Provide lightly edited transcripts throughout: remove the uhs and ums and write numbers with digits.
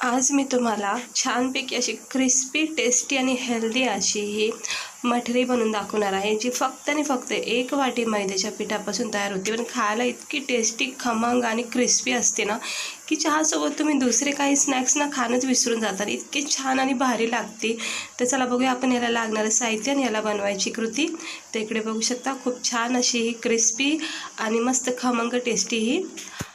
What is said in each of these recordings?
आज मी तुम्हाला छानपैकी अशी क्रिस्पी टेस्टी आणि हेल्दी अशी ही मठरी बनवून दाखवणार आहे, जी फक्त आणि फक्त 1 वाटी मैद्याच्या पिठापासून तयार होते. पण खायला इतकी टेस्टी, खमंग आणि क्रिस्पी असते ना, की चहासोबत तुम्ही दुसरे काही स्नॅक्स ना खाणंच विसरून जातात. इतकी छान आणि भारी लागते. तर चला बघूया आपण याला लागणारं साहित्य आणि याला बनवायची कृती. तर इकडे बघू शकता, खूप छान अशी ही क्रिस्पी आणि मस्त खमंग टेस्टी ही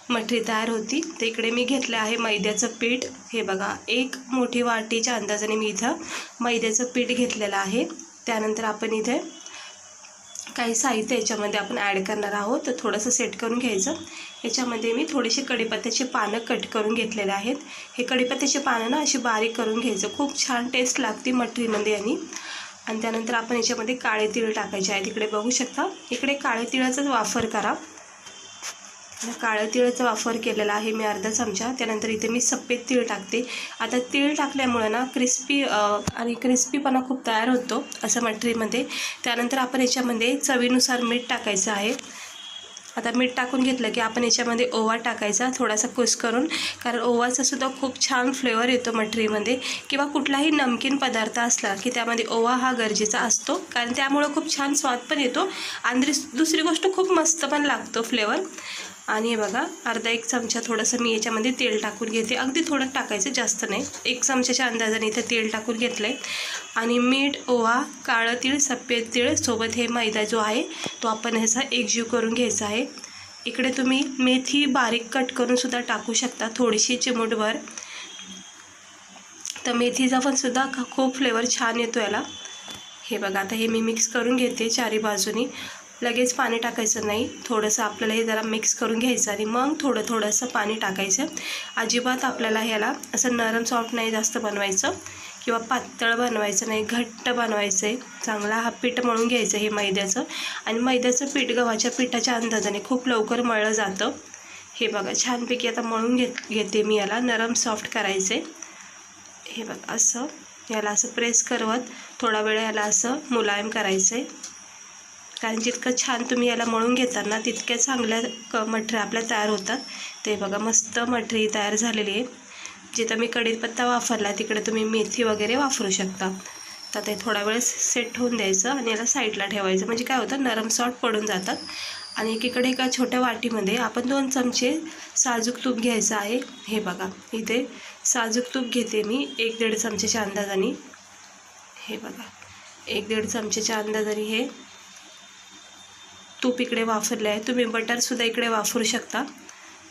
मठरी तयार होती. तर इकडे मी घेतलं आहे मैद्याचं पीठ. हे बघा, 1 मोठी वाटीच्या अंदाजाने मी इथं मैद्याचं पीठ घेतलेलं आहे. त्यानंतर आपण इथे काही साहित्य याच्यामध्ये आपण ॲड करणार आहोत. तर थोडंसं सेट करून घ्यायचं. याच्यामध्ये मी थोडेसे कढीपत्त्याचे पानं कट करून घेतलेले आहेत. हे कढीपत्त्याचे पानं ना अशी बारीक करून घ्यायचं. खूप छान टेस्ट लागते मठरीमध्ये आणि त्यानंतर आपण याच्यामध्ये काळे तीळ टाकायचे आहे. तिकडे बघू शकता, इकडे काळे तिळाचाच वापर करा. काळं तिळाचा वापर केलेला आहे मी अर्धा चमचा. त्यानंतर इथे मी सफेद तीळ टाकते. आता तीळ टाकल्यामुळे ना क्रिस्पी आणि क्रिस्पीपणा खूप तयार होतो असं मठरीमध्ये. त्यानंतर आपण याच्यामध्ये चवीनुसार मीठ टाकायचं आहे. आता मीठ टाकून घेतलं की आपण याच्यामध्ये ओवा टाकायचा थोडासा कुस्करून, कारण ओवाचा सुद्धा खूप छान फ्लेवर येतो मठरीमध्ये. किंवा कुठलाही नमकीन पदार्थ असला की त्यामध्ये ओवा हा गरजेचा असतो, कारण त्यामुळं खूप छान स्वाद पण येतो आणि दुसरी गोष्ट खूप मस्त पण लागतो फ्लेवर. आणि हे बघा, अर्धा 1 चमचा थोडंसं मी याच्यामध्ये तेल टाकून घेते. अगदी थोडं टाकायचं, जास्त नाही. 1 चमच्याच्या अंदाजाने इथं तेल टाकून घेतलं आहे. आणि मीठ, ओवा, काळं तीळ, सफेद तीळ सोबत हे मैदा जो आहे तो आपण ह्याचा एकजीव करून घ्यायचा आहे. इकडे तुम्ही मेथी बारीक कट करून सुद्धा टाकू शकता, थोडीशी चिमूटभर. तर मेथीचा पण सुद्धा खूप फ्लेवर छान येतो याला. हे बघा, आता हे मी मिक्स करून घेते चारी बाजूनी. लगेच पाणी टाकायचं नाही, थोडंसं आपल्याला हे जरा मिक्स करून घ्यायचं आणि मग थोडंसं पाणी टाकायचं. अजिबात आपल्याला ह्याला असं नरम सॉफ्ट नाही जास्त बनवायचं किंवा पातळ बनवायचं नाही, घट्ट बनवायचं आहे. चांगला हा पीठ मळून घ्यायचं हे मैद्याचं. आणि मैद्याचं पीठ गव्हाच्या पिठाच्या अंदाजाने खूप लवकर मळलं जातं. हे बघा, छानपैकी आता मळून घेते मी याला. नरम सॉफ्ट करायचे. हे बघा, असं याला असं प्रेस करवत थोडा वेळ याला असं मुलायम करायचं आहे. कारण जितकं छान तुम्ही याला मळून घेतात ना, तितक्या चांगल्या मठऱ्या आपल्या तयार होतात. ते बघा, मस्त मठरी तयार झालेली आहे. जिथं मी कढीपत्ता वापरला तिकडे तुम्ही मेथी वगैरे वापरू शकता. तर ते थोडा वेळ सेट होऊन द्यायचं आणि याला साईडला ठेवायचं. म्हणजे काय होतं, नरम सॉफ्ट पडून जातात. आणि एकीकडे एका छोट्या वाटीमध्ये आपण 2 चमचे साजूक तूप घ्यायचं आहे. हे बघा, इथे साजूक तूप घेते मी 1-1.5 चमचेच्या अंदाजाने. हे बघा, 1-1.5 चमचेच्या अंदाजाने हे तूप इकडे वापरले आहे. तुम्ही बटरसुद्धा इकडे वापरू शकता,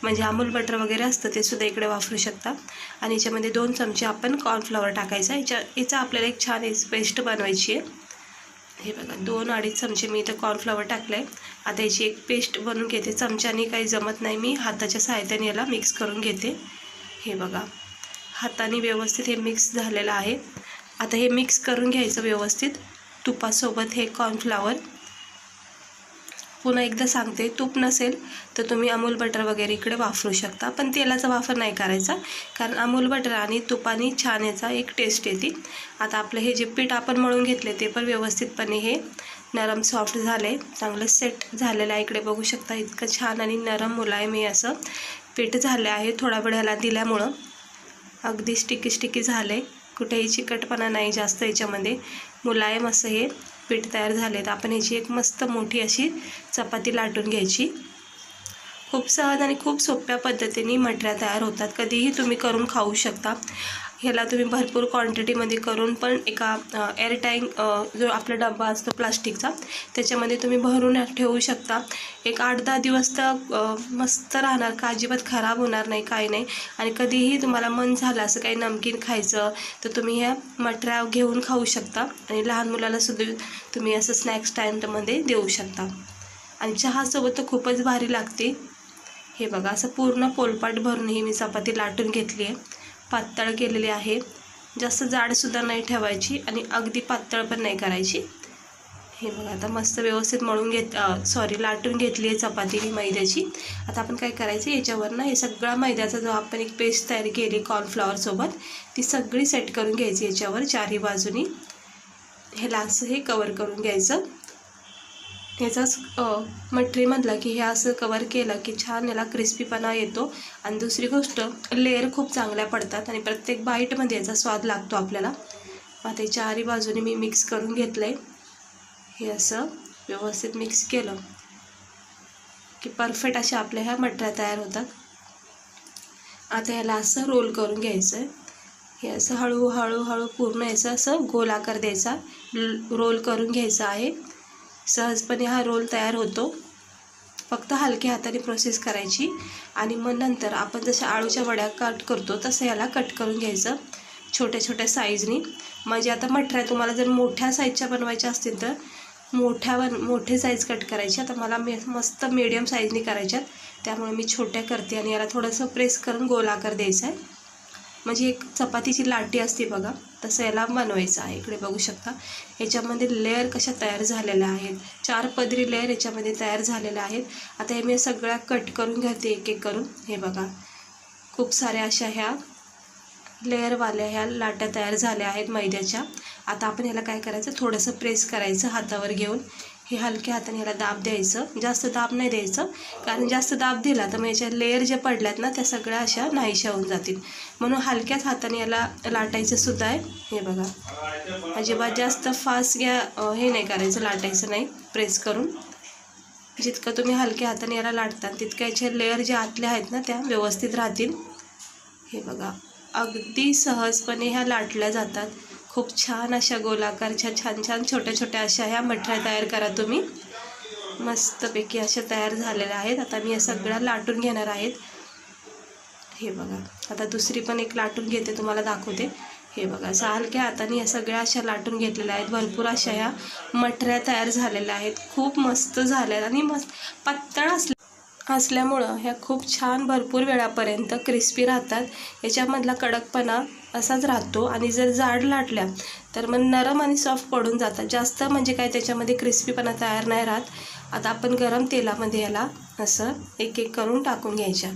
म्हणजे अमूल बटर वगैरे असतं ते सुद्धा इकडे वापरू शकता. आणि याच्यामध्ये 2 चमचे आपण कॉर्नफ्लॉवर टाकायचा. याचा आपल्याला एक छान पेस्ट बनवायची आहे. हे बघा, 2-2.5 चमचे मी इथं कॉर्नफ्लॉवर टाकलं आहे. आता याची एक पेस्ट बनवून घेते. चमच्याने काही जमत नाही, मी हाताच्या सहाय्याने याला मिक्स करून घेते. हे बघा, हाताने व्यवस्थित हे मिक्स झालेलं आहे. आता हे मिक्स करून घ्यायचं व्यवस्थित तुपासोबत हे कॉर्नफ्लॉवर. पुन्हा एकदा सांगते, तूप नसेल तर तुम्ही अमूल बटर वगैरे इकडे वापरू शकता, पण तेलाचा वापर नाही करायचा, कारण अमूल बटर आणि तुपाने छान याचा एक टेस्ट येते. आता आपलं हे जे पीठ आपण मळून घेतले ते पण व्यवस्थितपणे हे नरम सॉफ्ट झाले, चांगलं सेट झालेलं आहे. इकडे बघू शकता, इतकं छान आणि नरम मुलायम हे असं पीठ झाले आहे. थोडा वेळ ह्याला दिल्यामुळं अगदी स्टिकी झाले, कुठेही चिकटपणा नाही जास्त याच्यामध्ये. मुलायम असं हे पीठ तयार झाले. तर आपण याची एक मस्त मोठी अशी चपाती लाटून घ्यायची. खूप सहज आणि खूप सोप्या पद्धतीने मठऱ्या तयार होतात. कधीही तुम्ही करून खाऊ शकता. ह्याला तुम्ही भरपूर क्वांटिटीमध्ये करून पण एका एअरटाईट जो आपला डबा असतो प्लास्टिकचा, त्याच्यामध्ये तुम्ही भरून ठेवू शकता. एक 8-10 दिवस तर मस्त राहणार, का अजिबात खराब होणार नाही, काही नाही. आणि कधीही तुम्हाला मन झालं असं काही नमकीन खायचं तर तुम्ही ह्या मठऱ्या घेऊन खाऊ शकता. आणि लहान मुलाला सुद्धा तुम्ही असं स्नॅक्स टाईममध्ये देऊ शकता. आणि चहासोबत तर खूपच भारी लागते. हे बघा, असं पूर्ण पोलपाट भरून ही मी चपाती लाटून घेतली आहे. पातळ केलेली आहे, जास्त जाडसुद्धा नाही ठेवायची आणि अगदी पातळ पण नाही करायची. हे बघा, आता मस्त व्यवस्थित लाटून घेतली आहे चपाती ही मैद्याची. आता आपण काय करायचं, याच्यावर ना हे सगळा मैद्याचा जो आपण एक पेस्ट तयार केली कॉर्नफ्लॉवरसोबत, ती सगळी सेट करून घ्यायची याच्यावर चारही बाजूनी. ह्याला असं हे कवर करून घ्यायचं. ह्याचाच मटरी म्हटलं की हे असं कवर केलं की छान याला क्रिस्पीपणा येतो. आणि दुसरी गोष्ट लेअर खूप चांगल्या पडतात आणि प्रत्येक बाईटमध्ये याचा स्वाद लागतो आपल्याला. आता हे चारही बाजूने मी मिक्स करून घेतलं आहे. हे असं व्यवस्थित मिक्स केलं की परफेक्ट अशा आपल्या ह्या मटऱ्या तयार होतात. आता ह्याला असं रोल करून घ्यायचं आहे. हे असं हळूहळू पूर्ण याचं असं गोलाकार द्यायचा, रोल करून घ्यायचा आहे. सहजपणे हा रोल तयार होतो. फक्त हलक्या हाताने प्रोसेस करायची. आणि मग नंतर आपण जशा आळूच्या वड्या कट करतो तसं याला कट करून घ्यायचं छोट्या छोट्या साईजनी. म्हणजे आता मटऱ्या तुम्हाला जर मोठ्या साईजच्या बनवायच्या असतील तर मोठे साईज कट करायचे. आता मला मस्त मीडियम साईजनी करायच्यात, त्यामुळे मी छोट्या करते. आणि याला थोडंसं प्रेस करून गोलाकार द्यायचा आहे. म्हणजे एक चपातीची लाटी असते बघा, तसं याला बनवायचं आहे. इकडे बघू शकता याच्यामध्ये लेअर कशा तयार झालेल्या आहेत. 4 पदरी लेअर याच्यामध्ये तयार झालेल्या आहेत. आता हे मी सगळ्या कट करून घेते एक एक करून. हे बघा खूप साऱ्या अशा ह्या लेअरवाल्या ह्या लाट्या तयार झाल्या आहेत मैद्याच्या. आता आपण ह्याला काय करायचं, थोडंसं प्रेस करायचं हातावर घेऊन. हे हलक्या हाताने ह्याला दाब द्यायचं, जास्त दाब नाही द्यायचं, कारण जास्त दाब दिला तर मग याच्या लेअर ज्या पडल्यात ना त्या सगळ्या अशा नाहीशा होऊन जातील. म्हणून हलक्याच हाताने याला लाटायचं सुद्धा आहे. हे बघा अजिबात जास्त फास्ट हे नाही करायचं, लाटायचं नाही प्रेस करून. जितकं तुम्ही हलक्या हाताने याला लाटता तितक्या याच्या लेअर ज्या आतल्या आहेत ना त्या व्यवस्थित राहतील. हे बघा अगदी सहजपणे ह्या लाटल्या जातात. खूप छान अशा गोलाकारच्या छान छान छोट्या छोट्या अशा ह्या मठऱ्या तयार करा तुम्ही. मस्तपैकी अशा तयार झालेल्या आहेत. आता मी या सगळ्या लाटून घेणार आहेत. हे बघा आता दुसरी पण एक लाटून घेते, तुम्हाला दाखवते. हे बघा अशा हलक्या हाताने या सगळ्या अशा लाटून घेतलेल्या आहेत. भरपूर अशा ह्या मठऱ्या तयार झालेल्या आहेत. खूप मस्त झाल्या आणि मस्त पातळ असल्यामुळं ह्या खूप छान भरपूर वेळापर्यंत क्रिस्पी राहतात. याच्यामधला कडकपणा असाच राहतो. आणि जर जाड लाटल्या तर मग नरम आणि सॉफ्ट पडून जातात. जास्त म्हणजे काय त्याच्यामध्ये क्रिस्पीपणा तयार नाही राहत. आता आपण गरम तेलामध्ये याला असं एक एक करून टाकून घ्यायच्या.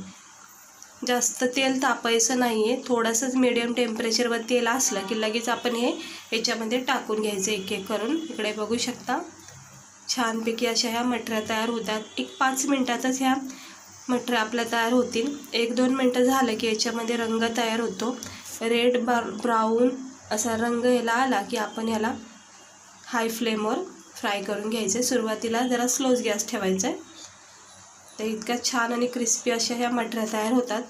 जास्त तेल तापायचं नाही आहे, थोडंसंच मिडियम टेम्परेचरवर तेल असलं की लगेच आपण हे याच्यामध्ये टाकून घ्यायचं एक एक करून. इकडे बघू शकता छानपैकी अशा ह्या मठऱ्या तयार होतात. एक 5 मिनटातच ह्या मठऱ्या आपल्या तयार होतील. 1-2 मिनटं झालं की याच्यामध्ये रंग तयार होतो. रेड ब्राऊन असा रंग याला आला की आपण याला हाय फ्लेमवर फ्राय करून घ्यायचं. सुरुवातीला जरा स्लोच गॅस ठेवायचा आहे. तर इतक्या छान आणि क्रिस्पी अशा ह्या मठऱ्या तयार होतात.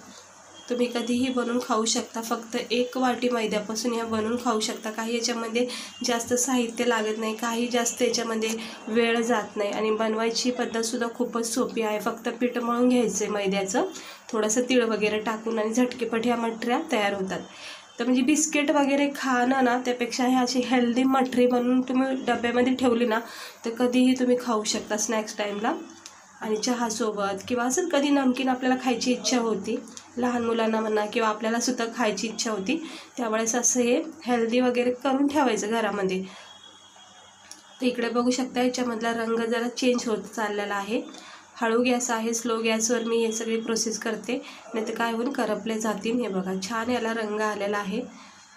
तुम्ही कधीही बनवून खाऊ शकता. फक्त 1 वाटी मैद्यापासून ह्या बनवून खाऊ शकता. काही याच्यामध्ये जास्त साहित्य लागत नाही, काही जास्त याच्यामध्ये वेळ जात नाही. आणि बनवायची पद्धतसुद्धा खूपच सोपी आहे. फक्त पीठ मळून घ्यायचं आहे मैद्याचं, थोडंसं तीळ वगैरे टाकून आणि झटकेपट ह्या मठऱ्या तयार होतात. तर म्हणजे बिस्किट वगैरे खाणं ना त्यापेक्षा ह्या अशी हेल्दी मठरी बनवून तुम्ही डब्यामध्ये ठेवली ना तर कधीही तुम्ही खाऊ शकता स्नॅक्स टाईमला. आणि चहासोबत किंवा असं कधी नमकीन आपल्याला खायची इच्छा होती, लहान मुलांना म्हणा किंवा आपल्यालासुद्धा खायची इच्छा होती, त्यावेळेस असं हे हेल्दी वगैरे करून ठेवायचं घरामध्ये. तर इकडे बघू शकता याच्यामधला रंग जरा चेंज होत चाललेला आहे. हळू गॅस आहे, स्लो गॅसवर मी हे सगळी प्रोसेस करते, नाही तर काय होऊन करपले जातील. हे बघा छान याला रंग आलेला आहे.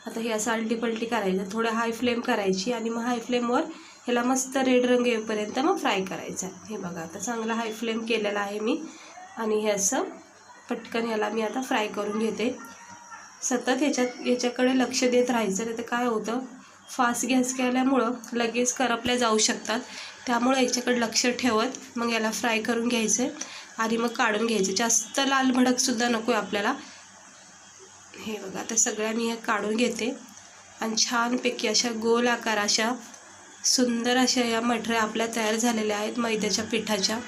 आता हे असं आलटीपलटी करायचं, थोडं हाय फ्लेम करायची आणि मग हाय फ्लेमवर ह्याला मस्त रेड रंग येईपर्यंत मग फ्राय करायचा. हे बघा आता चांगला हाय फ्लेम केलेला आहे मी. आणि हे असं पटकन ह्याला मी आता फ्राय करून घेते. सतत याच्याकडे लक्ष देत राहायचं, नाही तर काय होतं फास्ट गॅस केल्यामुळं लगेच करपल्या जाऊ शकतात. त्यामुळे याच्याकडे लक्ष ठेवत मग याला फ्राय करून घ्यायचं आणि मग काढून घ्यायचं. जास्त लाल भडकसुद्धा नको आहे आपल्याला. हे बघा आता सगळ्या मी हे काढून घेते आणि छानपैकी अशा गोल आकार अशा सुंदर अशा या मठऱ्या आपल्या तयार झालेल्या आहेत मैद्याच्या पिठाच्या.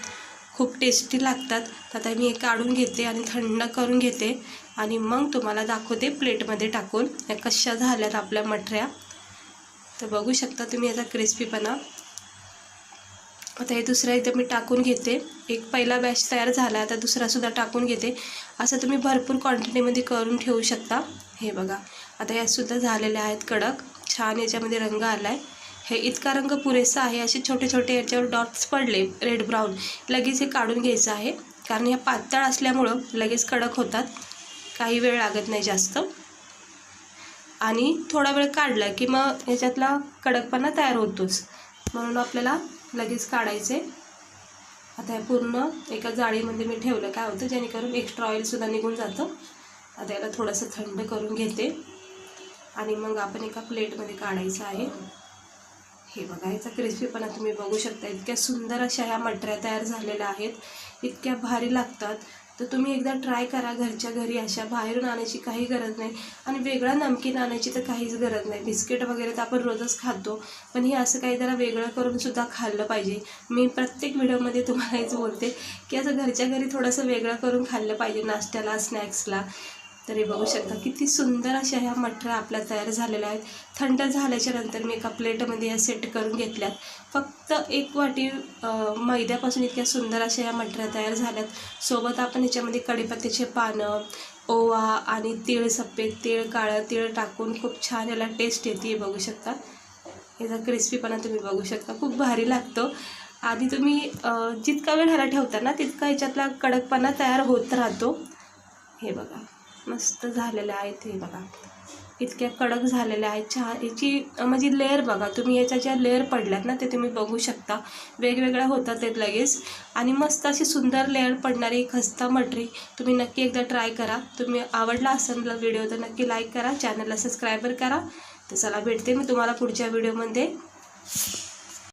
खूप टेस्टी लागतात. आता मी हे काढून घेते आणि थंड करून घेते आणि मग तुम्हाला दाखवते प्लेटमध्ये टाकून या कशा झाल्यात आपल्या मठऱ्या. तर बघू शकता तुम्ही याचा क्रिस्पीपणा. आता हे दुसऱ्या इथं मी टाकून घेते. एक पहिला बॅच तयार झाला, आता दुसरासुद्धा टाकून घेते. असं तुम्ही भरपूर क्वांटिटीमध्ये करून ठेवू शकता. हे बघा आता यासुद्धा झालेल्या आहेत कडक, छान याच्यामध्ये रंग आला आहे. हे इतका रंग पुरेसा आहे. असे छोटे छोटे याच्यावर डॉट्स पडले रेड ब्राऊन, लगेच हे काढून घ्यायचं आहे, कारण ह्या पातळ असल्यामुळं लगेच कडक होतात. काही वेळ लागत नाही जास्त. आणि थोडा वेळ काढला की मग ह्याच्यातला कडकपणा तयार होतोच, म्हणून आपल्याला लगेच काढायचे. आता हे पूर्ण एका जाळीमध्ये मी ठेवलं, काय होतं जेणेकरून एक्स्ट्रा ऑइलसुद्धा निघून जातं. आता याला थोडंसं थंड करून घेते आणि मग आपण एका प्लेटमध्ये काढायचं आहे. हे बघा, याचा क्रिस्पीपणा तुम्ही बघू शकता. इतक्या सुंदर अशा ह्या मटऱ्या तयार झालेल्या आहेत, इतक्या भारी लागतात. तर तुम्ही एकदा ट्राय करा घरच्या घरी. अशा बाहेरून आणायची काही गरज नाही आणि वेगळा नमकीन आणायची तर काहीच गरज नाही. बिस्किट वगैरे तर आपण रोजच खातो, पण हे असं काही जरा वेगळं करून सुद्धा खाल्लं पाहिजे. मी प्रत्येक व्हिडिओमध्ये तुम्हाला हेच बोलते की असं घरच्या घरी थोडंसं वेगळं करून खाल्लं पाहिजे नाश्त्याला, स्नॅक्सला. तरी बघू शकता किती सुंदर अशा ह्या मटऱ्या आपल्या तयार झालेल्या आहेत. थंड झाल्याच्या नंतर मी एका प्लेटमध्ये या सेट करून घेतल्यात. फक्त 1 वाटी मैद्यापासून इतक्या सुंदर अशा ह्या मटऱ्या तयार झाल्यात. सोबत आपण ह्याच्यामध्ये कढीपत्त्याचे पानं, ओवा आणि तीळ, सफेद तीळ, काळं तीळ टाकून खूप छान याला टेस्ट येते. बघू शकता याचा क्रिस्पीपणा तुम्ही बघू शकता, खूप भारी लागतो. आधी तुम्ही जितका वेळ ह्याला ठेवता ना तितका ह्याच्यातला कडकपणा तयार होत राहतो. हे बघा मस्त झालेल्या आहेत. हे बघा इतक्या कडक झालेल्या आहेत. छान याची म्हणजे लेअर बघा तुम्ही, याच्या ज्या लेअर पडल्यात ना ते तुम्ही बघू शकता. वेगवेगळ्या होतात ते लगेच आणि मस्त अशी सुंदर लेअर पडणारी खस्ता मटरी तुम्ही नक्की एकदा ट्राय करा. तुम्ही आवडला असेल व्हिडिओ तर नक्की लाईक करा, चॅनलला सबस्क्राईबर करा. तर चला भेटते मी तुम्हाला पुढच्या व्हिडिओमध्ये.